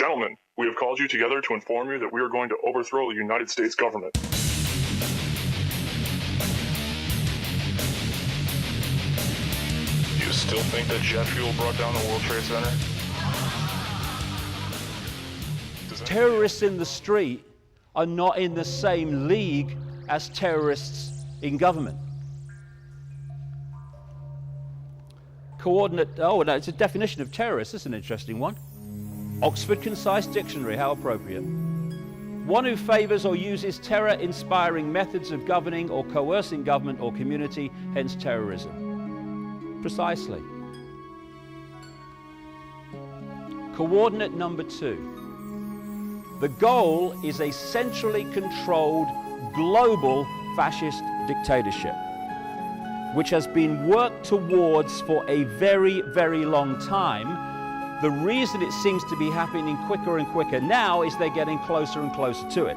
Gentlemen, we have called you together to inform you that we are going to overthrow the United States government. You still think that jet fuel brought down the World Trade Center? Terrorists in the street are not in the same league as terrorists in government. Coordinate, oh, no, it's a definition of terrorist. That's an interesting one. Oxford Concise Dictionary, how appropriate. One who favors or uses terror-inspiring methods of governing or coercing government or community, hence terrorism. Precisely. Coordinate number 2. The goal is a centrally controlled global fascist dictatorship, which has been worked towards for a very, very long time. The reason it seems to be happening quicker and quicker now is they're getting closer and closer to it.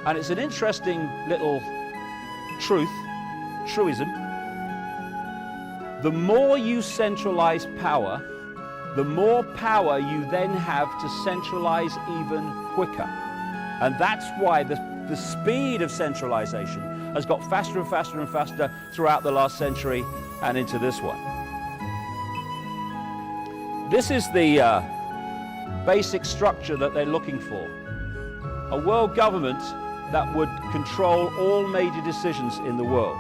And it's an interesting little truism. The more you centralize power, the more power you then have to centralize even quicker. And that's why the speed of centralization has got faster and faster and faster throughout the last century and into this one. This is the basic structure that they're looking for. A world government that would control all major decisions in the world.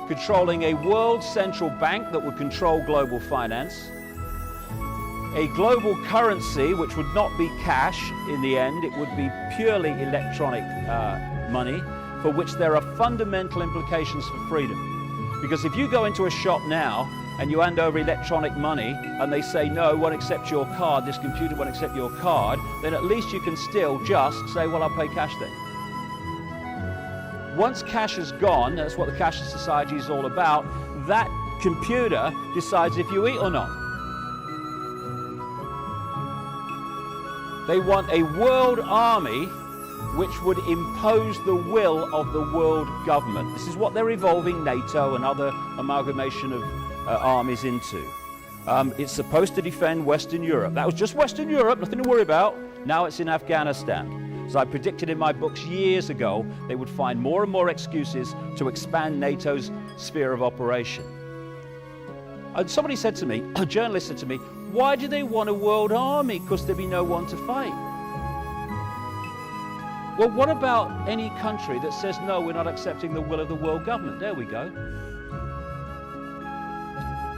Controlling a world central bank that would control global finance. A global currency which would not be cash in the end, it would be purely electronic money, for which there are fundamental implications for freedom. Because if you go into a shop now and you hand over electronic money and they say, no, won't accept your card, this computer won't accept your card, then at least you can still just say, well, I'll pay cash then. Once cash is gone, that's what the cashless society is all about, that computer decides if you eat or not. They want a world army which would impose the will of the world government. This is what they're evolving NATO and other amalgamation of armies into. It's supposed to defend Western Europe. That was just Western Europe, nothing to worry about. Now it's in Afghanistan. As I predicted in my books years ago, they would find more and more excuses to expand NATO's sphere of operation. And somebody said to me, a journalist said to me, why do they want a world army? Because there'd be no one to fight. Well, what about any country that says, no, we're not accepting the will of the world government? There we go.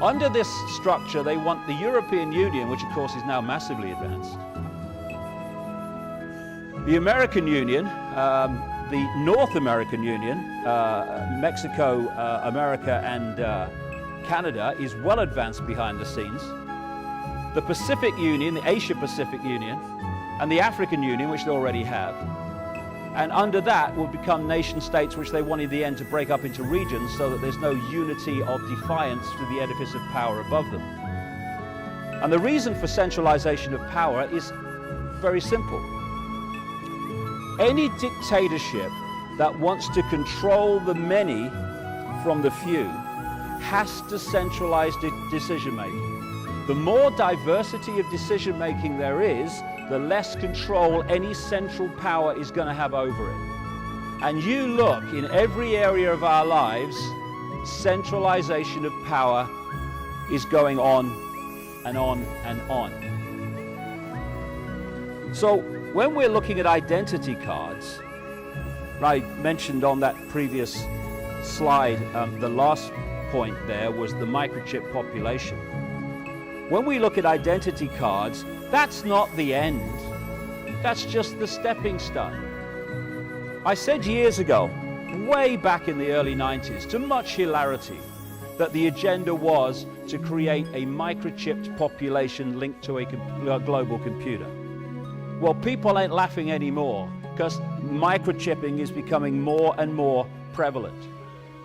Under this structure, they want the European Union, which of course is now massively advanced. The American Union, the North American Union, Mexico, America, and Canada is well advanced behind the scenes. The Pacific Union, the Asia-Pacific Union, and the African Union, which they already have. And under that will become nation states which they want in the end to break up into regions so that there's no unity of defiance to the edifice of power above them. And the reason for centralization of power is very simple. Any dictatorship that wants to control the many from the few has to centralize decision-making. The more diversity of decision-making there is, the less control any central power is going to have over it. And you look in every area of our lives, centralization of power is going on and on and on. So when we're looking at identity cards, I mentioned on that previous slide, the last point there was the microchip population. When we look at identity cards, that's not the end. That's just the stepping stone. I said years ago, way back in the early 90s, to much hilarity, that the agenda was to create a microchipped population linked to a global computer. Well, people ain't laughing anymore because microchipping is becoming more and more prevalent.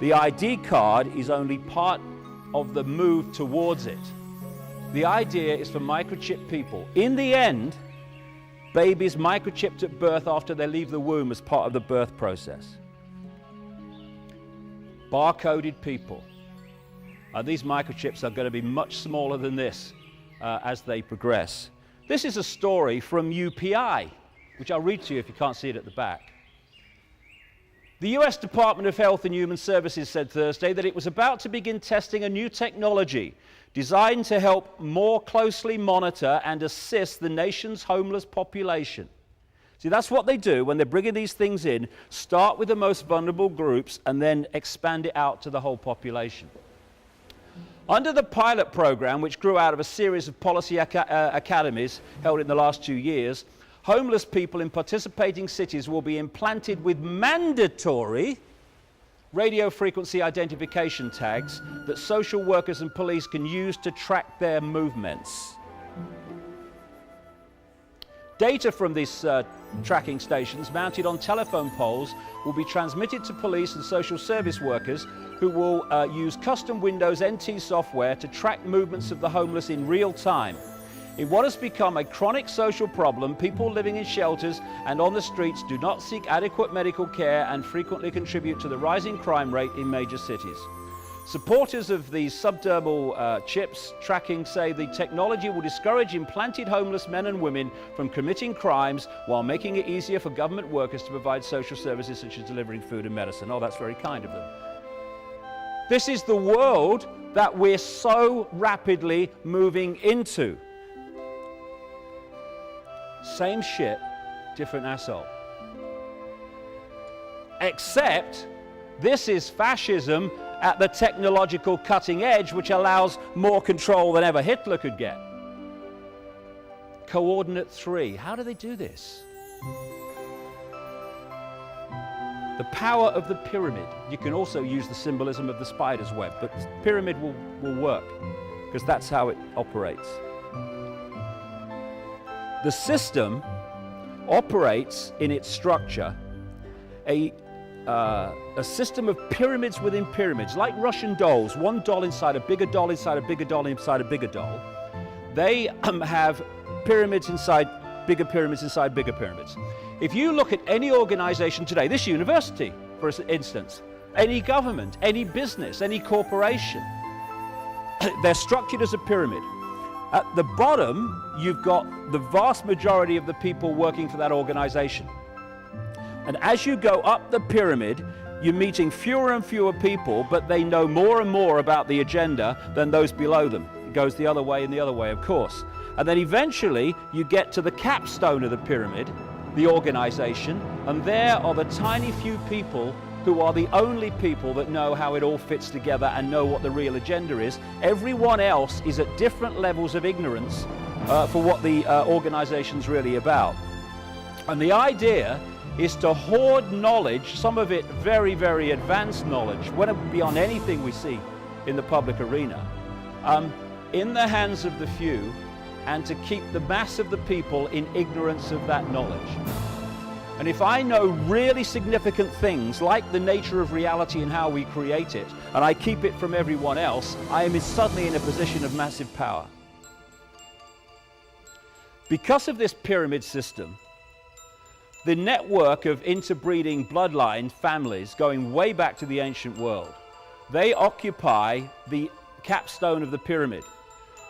The ID card is only part of the move towards it. The idea is for microchip people. In the end, babies microchipped at birth after they leave the womb as part of the birth process. Barcoded people. And these microchips are going to be much smaller than this. as they progress. This is a story from UPI, which I'll read to you if you can't see it at the back. The US Department of Health and Human Services said Thursday that it was about to begin testing a new technology designed to help more closely monitor and assist the nation's homeless population. See, that's what they do when they're bringing these things in, start with the most vulnerable groups and then expand it out to the whole population. Under the pilot program, which grew out of a series of policy academies held in the last 2 years, homeless people in participating cities will be implanted with mandatory radio frequency identification tags that social workers and police can use to track their movements. Data from these tracking stations mounted on telephone poles will be transmitted to police and social service workers who will use custom Windows NT software to track movements of the homeless in real time. In what has become a chronic social problem, people living in shelters and on the streets do not seek adequate medical care and frequently contribute to the rising crime rate in major cities. Supporters of these subdermal chips tracking say the technology will discourage implanted homeless men and women from committing crimes while making it easier for government workers to provide social services such as delivering food and medicine. Oh, that's very kind of them. This is the world that we're so rapidly moving into. Same shit, different asshole. Except this is fascism at the technological cutting edge, which allows more control than ever Hitler could get. Coordinate 3. How do they do this? The power of the pyramid. You can also use the symbolism of the spider's web, but the pyramid will work because that's how it operates. The system operates in its structure a system of pyramids within pyramids, like Russian dolls, one doll inside a bigger doll inside a bigger doll inside a bigger doll. They have pyramids inside bigger pyramids inside bigger pyramids. If you look at any organization today, this university, for instance, any government, any business, any corporation, they're structured as a pyramid. At the bottom, you've got the vast majority of the people working for that organization. And as you go up the pyramid, you're meeting fewer and fewer people, but they know more and more about the agenda than those below them. It goes the other way and the other way, of course. And then eventually, you get to the capstone of the pyramid, the organization, and there are the tiny few people who are the only people that know how it all fits together and know what the real agenda is. Everyone else is at different levels of ignorance for what the organization's really about. And the idea is to hoard knowledge, some of it very, very advanced knowledge, well beyond anything we see in the public arena, in the hands of the few, and to keep the mass of the people in ignorance of that knowledge. And if I know really significant things, like the nature of reality and how we create it, and I keep it from everyone else, I am suddenly in a position of massive power. Because of this pyramid system, the network of interbreeding bloodline families going way back to the ancient world, they occupy the capstone of the pyramid.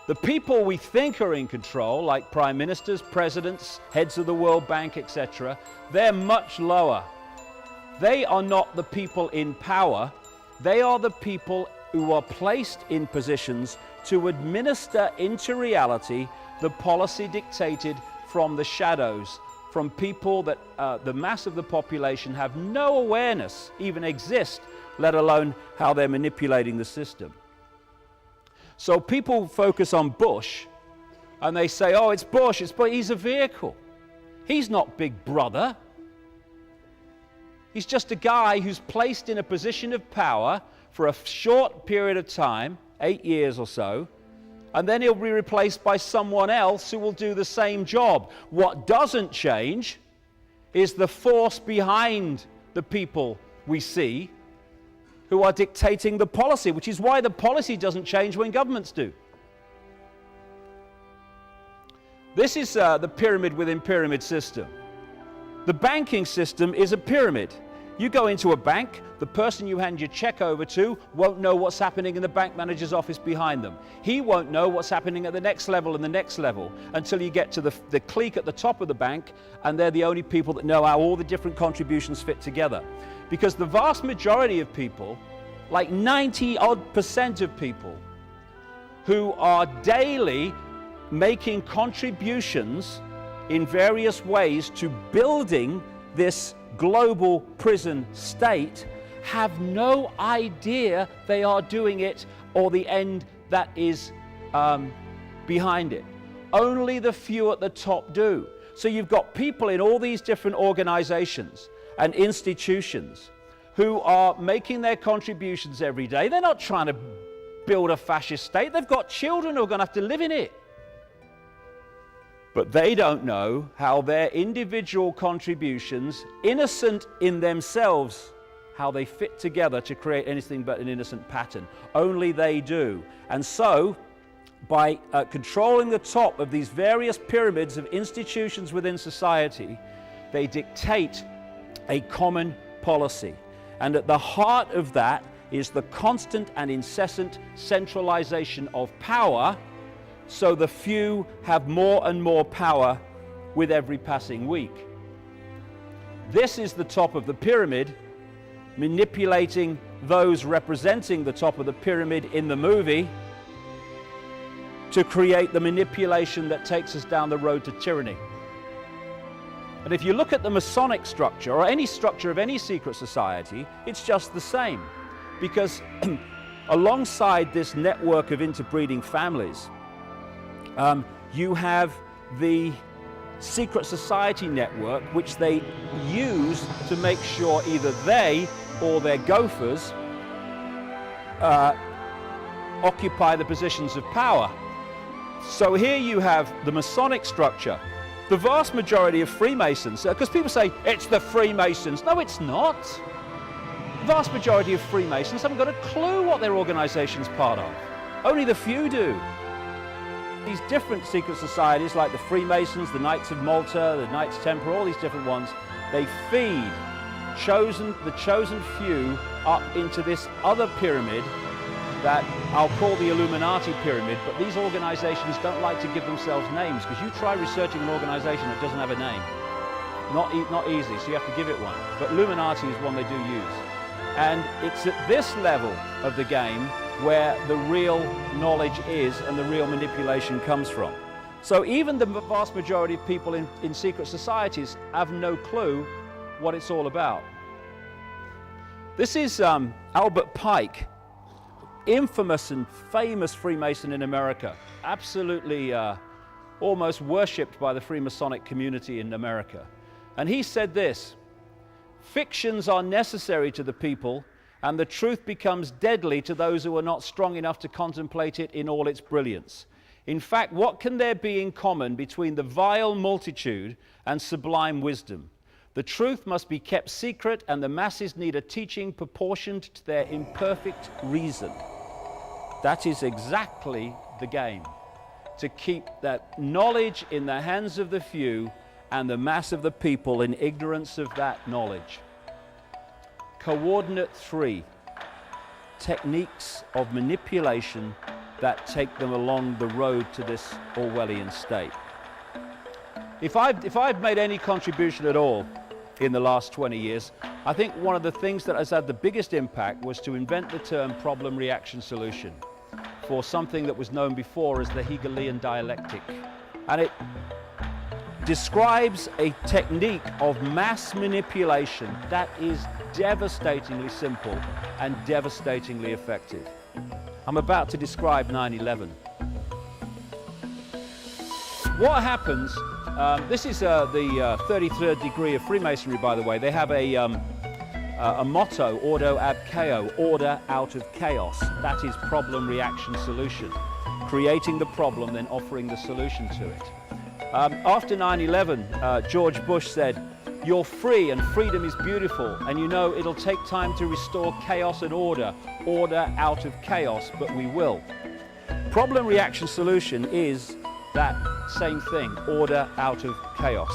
The people we think are in control, like prime ministers, presidents, heads of the World Bank, etc., they're much lower. They are not the people in power. They are the people who are placed in positions to administer into reality the policy dictated from the shadows, from people that the mass of the population have no awareness even exist, let alone how they're manipulating the system. So people focus on Bush and they say, oh, it's Bush, he's a vehicle. He's not Big Brother. He's just a guy who's placed in a position of power for a short period of time, 8 years or so, and then he'll be replaced by someone else who will do the same job. What doesn't change is the force behind the people we see who are dictating the policy, which is why the policy doesn't change when governments do. This is the pyramid within pyramid system. The banking system is a pyramid. You go into a bank, the person you hand your check over to won't know what's happening in the bank manager's office behind them. He won't know what's happening at the next level and the next level until you get to the clique at the top of the bank, and they're the only people that know how all the different contributions fit together. Because the vast majority of people, like 90% of people, who are daily making contributions in various ways to building this global prison state, have no idea they are doing it or the end that is behind it. Only the few at the top do. So you've got people in all these different organizations and institutions who are making their contributions every day. They're not trying to build a fascist state. They've got children who are going to have to live in it. But they don't know how their individual contributions, innocent in themselves, how they fit together to create anything but an innocent pattern. Only they do. And so, by controlling the top of these various pyramids of institutions within society, they dictate a common policy. And at the heart of that is the constant and incessant centralization of power, so the few have more and more power with every passing week. This is the top of the pyramid, manipulating those representing the top of the pyramid in the movie to create the manipulation that takes us down the road to tyranny. And if you look at the Masonic structure, or any structure of any secret society, it's just the same. Because alongside this network of interbreeding families, you have the secret society network, which they use to make sure either they or their gophers occupy the positions of power. So here you have the Masonic structure. The vast majority of Freemasons, because people say, it's the Freemasons. No, it's not. The vast majority of Freemasons haven't got a clue what their organization's part of. Only the few do. These different secret societies, like the Freemasons, the Knights of Malta, the Knights Templar, all these different ones, they feed the chosen few up into this other pyramid that I'll call the Illuminati pyramid, but these organizations don't like to give themselves names, because you try researching an organization that doesn't have a name. Not easy, so you have to give it one. But Illuminati is one they do use. And it's at this level of the game where the real knowledge is and the real manipulation comes from. So even the vast majority of people in secret societies have no clue what it's all about. This is Albert Pike, infamous and famous Freemason in America, absolutely almost worshipped by the Freemasonic community in America. And he said this: "Fictions are necessary to the people, and the truth becomes deadly to those who are not strong enough to contemplate it in all its brilliance. In fact, what can there be in common between the vile multitude and sublime wisdom? The truth must be kept secret, and the masses need a teaching proportioned to their imperfect reason." That is exactly the game, to keep that knowledge in the hands of the few and the mass of the people in ignorance of that knowledge. Coordinate 3, techniques of manipulation that take them along the road to this Orwellian state. If I've made any contribution at all in the last 20 years, I think one of the things that has had the biggest impact was to invent the term problem, reaction, solution for something that was known before as the Hegelian dialectic. And it describes a technique of mass manipulation that is devastatingly simple and devastatingly effective. I'm about to describe 9/11. What happens, this is the 33rd degree of Freemasonry, by the way. They have a motto, ordo ab chaos, order out of chaos. That is problem, reaction, solution. Creating the problem, then offering the solution to it. After 9/11, George Bush said, "You're free and freedom is beautiful, and you know it'll take time to restore chaos and order out of chaos, but we will." Problem, reaction, solution is that same thing, order out of chaos.